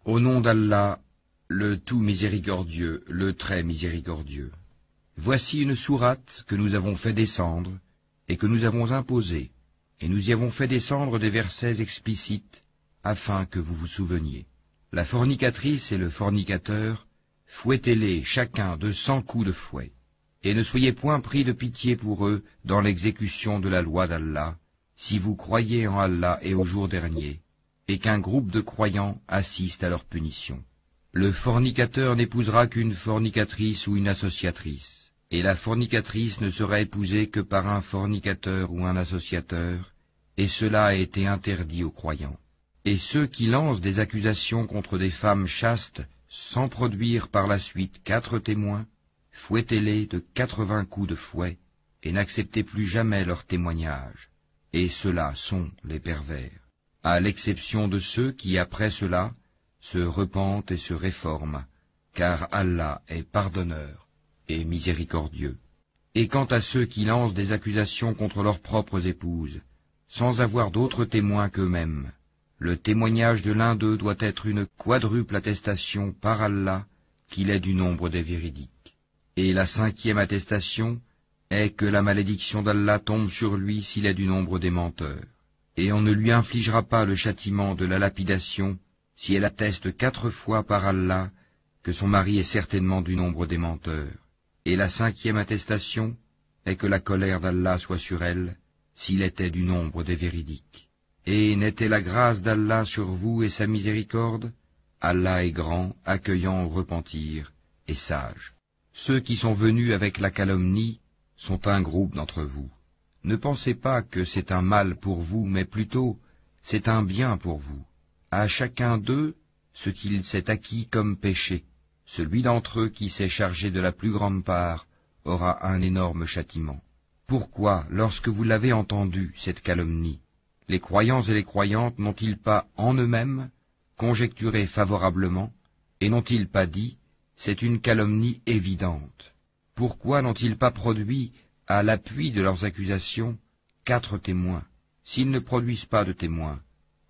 Au nom d'Allah, le tout miséricordieux, le très miséricordieux. Voici une sourate que nous avons fait descendre et que nous avons imposée, et nous y avons fait descendre des versets explicites afin que vous vous souveniez. La fornicatrice et le fornicateur, fouettez-les chacun de 100 coups de fouet, et ne soyez point pris de pitié pour eux dans l'exécution de la loi d'Allah, si vous croyez en Allah et au jour dernier, et qu'un groupe de croyants assiste à leur punition. Le fornicateur n'épousera qu'une fornicatrice ou une associatrice, et la fornicatrice ne sera épousée que par un fornicateur ou un associateur, et cela a été interdit aux croyants. Et ceux qui lancent des accusations contre des femmes chastes, sans produire par la suite 4 témoins, fouettez-les de 80 coups de fouet, et n'acceptez plus jamais leur témoignage. Et ceux-là sont les pervers, à l'exception de ceux qui, après cela, se repentent et se réforment, car Allah est pardonneur et miséricordieux. Et quant à ceux qui lancent des accusations contre leurs propres épouses, sans avoir d'autres témoins qu'eux-mêmes, le témoignage de l'un d'eux doit être une quadruple attestation par Allah qu'il est du nombre des véridiques. Et la 5e attestation est que la malédiction d'Allah tombe sur lui s'il est du nombre des menteurs. Et on ne lui infligera pas le châtiment de la lapidation si elle atteste 4 fois par Allah que son mari est certainement du nombre des menteurs. Et la 5e attestation est que la colère d'Allah soit sur elle s'il était du nombre des véridiques. Et n'était la grâce d'Allah sur vous et sa miséricorde? Allah est grand, accueillant au repentir, et sage. Ceux qui sont venus avec la calomnie sont un groupe d'entre vous. Ne pensez pas que c'est un mal pour vous, mais plutôt c'est un bien pour vous. À chacun d'eux ce qu'il s'est acquis comme péché. Celui d'entre eux qui s'est chargé de la plus grande part aura un énorme châtiment. Pourquoi, lorsque vous l'avez entendu, cette calomnie, les croyants et les croyantes n'ont-ils pas en eux-mêmes conjecturé favorablement, et n'ont-ils pas dit, c'est une calomnie évidente? Pourquoi n'ont-ils pas produit, à l'appui de leurs accusations, 4 témoins? S'ils ne produisent pas de témoins,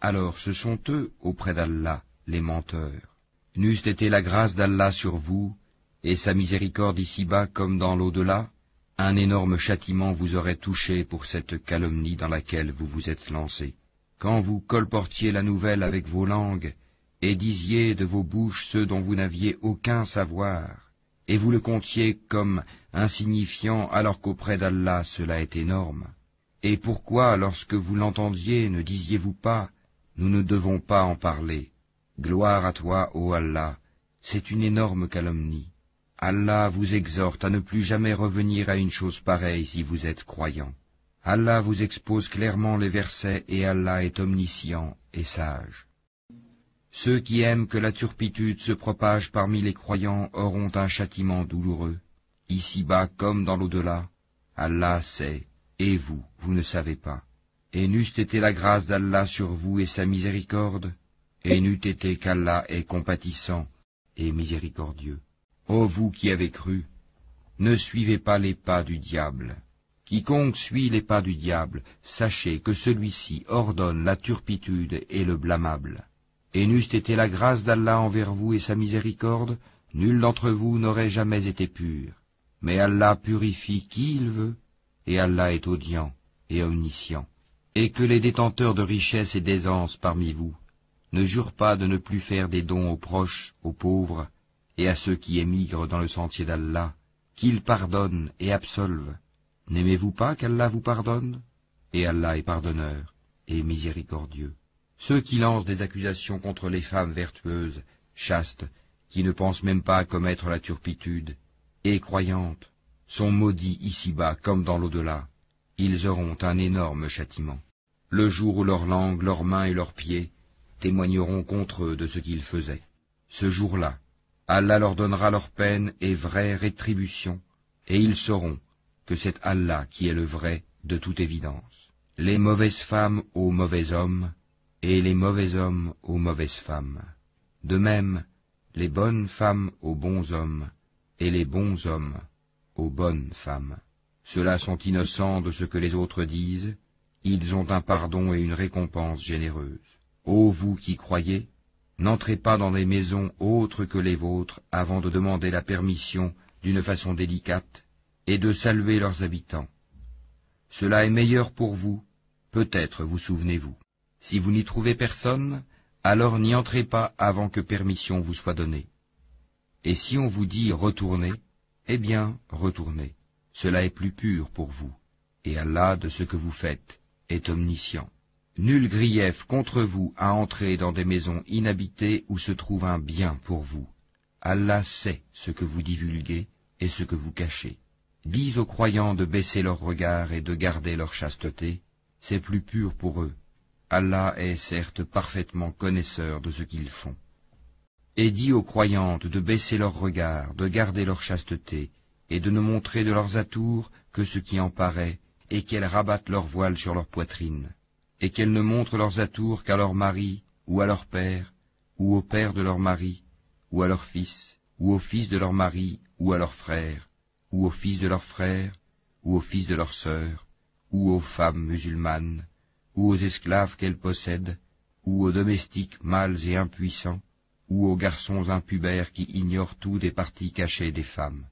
alors ce sont eux, auprès d'Allah, les menteurs. N'eût été la grâce d'Allah sur vous, et sa miséricorde ici-bas comme dans l'au-delà, un énorme châtiment vous aurait touché pour cette calomnie dans laquelle vous vous êtes lancés. Quand vous colportiez la nouvelle avec vos langues, et disiez de vos bouches ceux dont vous n'aviez aucun savoir, et vous le comptiez comme insignifiant alors qu'auprès d'Allah cela est énorme. Et pourquoi, lorsque vous l'entendiez, ne disiez-vous pas, nous ne devons pas en parler? Gloire à toi, ô Allah, c'est une énorme calomnie. Allah vous exhorte à ne plus jamais revenir à une chose pareille si vous êtes croyant. Allah vous expose clairement les versets et Allah est omniscient et sage. Ceux qui aiment que la turpitude se propage parmi les croyants auront un châtiment douloureux, ici-bas comme dans l'au-delà. Allah sait, et vous, vous ne savez pas. Et n'eût été la grâce d'Allah sur vous et sa miséricorde, et n'eût été qu'Allah est compatissant et miséricordieux. Ô vous qui avez cru, ne suivez pas les pas du diable. Quiconque suit les pas du diable, sachez que celui-ci ordonne la turpitude et le blâmable. Et n'eût été la grâce d'Allah envers vous et sa miséricorde, nul d'entre vous n'aurait jamais été pur. Mais Allah purifie qui il veut, et Allah est audient et omniscient. Et que les détenteurs de richesses et d'aisance parmi vous ne jurent pas de ne plus faire des dons aux proches, aux pauvres, et à ceux qui émigrent dans le sentier d'Allah, qu'il pardonne et absolve. N'aimez-vous pas qu'Allah vous pardonne? Et Allah est pardonneur et miséricordieux. Ceux qui lancent des accusations contre les femmes vertueuses, chastes, qui ne pensent même pas à commettre la turpitude, et croyantes, sont maudits ici-bas comme dans l'au-delà. Ils auront un énorme châtiment. Le jour où leur langue, leurs mains et leurs pieds témoigneront contre eux de ce qu'ils faisaient. Ce jour-là, Allah leur donnera leur peine et vraie rétribution, et ils sauront que c'est Allah qui est le vrai de toute évidence. Les mauvaises femmes aux mauvais hommes, et les mauvais hommes aux mauvaises femmes. De même, les bonnes femmes aux bons hommes, et les bons hommes aux bonnes femmes. Ceux-là sont innocents de ce que les autres disent, ils ont un pardon et une récompense généreuse. Ô vous qui croyez, N'entrez pas dans des maisons autres que les vôtres avant de demander la permission d'une façon délicate et de saluer leurs habitants. Cela est meilleur pour vous, peut-être vous souvenez-vous. Si vous n'y trouvez personne, alors n'y entrez pas avant que permission vous soit donnée. Et si on vous dit retournez, eh bien retournez. Cela est plus pur pour vous, et Allah de ce que vous faites est omniscient. Nul grief contre vous à entrer dans des maisons inhabitées où se trouve un bien pour vous. Allah sait ce que vous divulguez et ce que vous cachez. Dis aux croyants de baisser leur regard et de garder leur chasteté, c'est plus pur pour eux. Allah est certes parfaitement connaisseur de ce qu'ils font. Et dis aux croyantes de baisser leur regard, de garder leur chasteté, et de ne montrer de leurs atours que ce qui en paraît, et qu'elles rabattent leur voile sur leur poitrine, et qu'elles ne montrent leurs atours qu'à leur mari, ou à leur père, ou au père de leur mari, ou à leur fils, ou au fils de leur mari, ou à leur frère, ou au fils de leur frère, ou au fils de leur sœur, ou aux femmes musulmanes, ou aux esclaves qu'elles possèdent, ou aux domestiques mâles et impuissants, ou aux garçons impubères qui ignorent tout des parties cachées des femmes,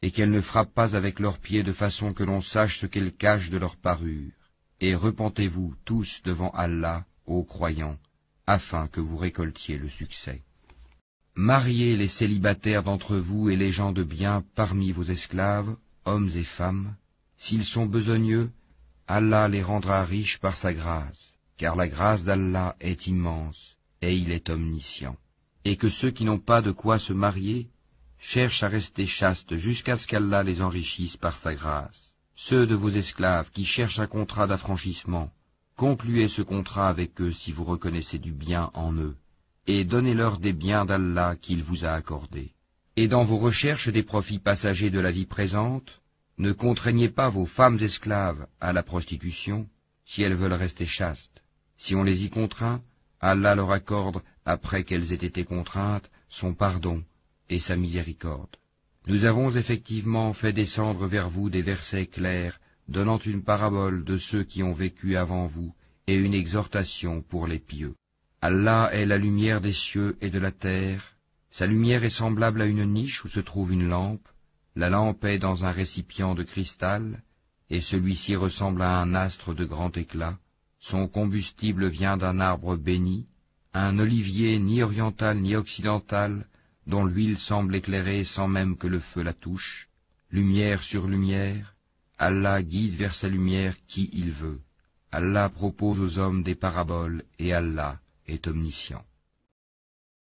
et qu'elles ne frappent pas avec leurs pieds de façon que l'on sache ce qu'elles cachent de leur parure. Et repentez-vous tous devant Allah, ô croyants, afin que vous récoltiez le succès. Mariez les célibataires d'entre vous et les gens de bien parmi vos esclaves, hommes et femmes. S'ils sont besogneux, Allah les rendra riches par sa grâce, car la grâce d'Allah est immense, et il est omniscient. Et que ceux qui n'ont pas de quoi se marier cherchent à rester chastes jusqu'à ce qu'Allah les enrichisse par sa grâce. Ceux de vos esclaves qui cherchent un contrat d'affranchissement, concluez ce contrat avec eux si vous reconnaissez du bien en eux, et donnez-leur des biens d'Allah qu'il vous a accordés. Et dans vos recherches des profits passagers de la vie présente, ne contraignez pas vos femmes esclaves à la prostitution, si elles veulent rester chastes. Si on les y contraint, Allah leur accorde, après qu'elles aient été contraintes, son pardon et sa miséricorde. Nous avons effectivement fait descendre vers vous des versets clairs, donnant une parabole de ceux qui ont vécu avant vous, et une exhortation pour les pieux. Allah est la lumière des cieux et de la terre. Sa lumière est semblable à une niche où se trouve une lampe. La lampe est dans un récipient de cristal, et celui-ci ressemble à un astre de grand éclat. Son combustible vient d'un arbre béni, un olivier ni oriental ni occidental, dont l'huile semble éclairer sans même que le feu la touche. Lumière sur lumière, Allah guide vers sa lumière qui il veut. Allah propose aux hommes des paraboles, et Allah est omniscient.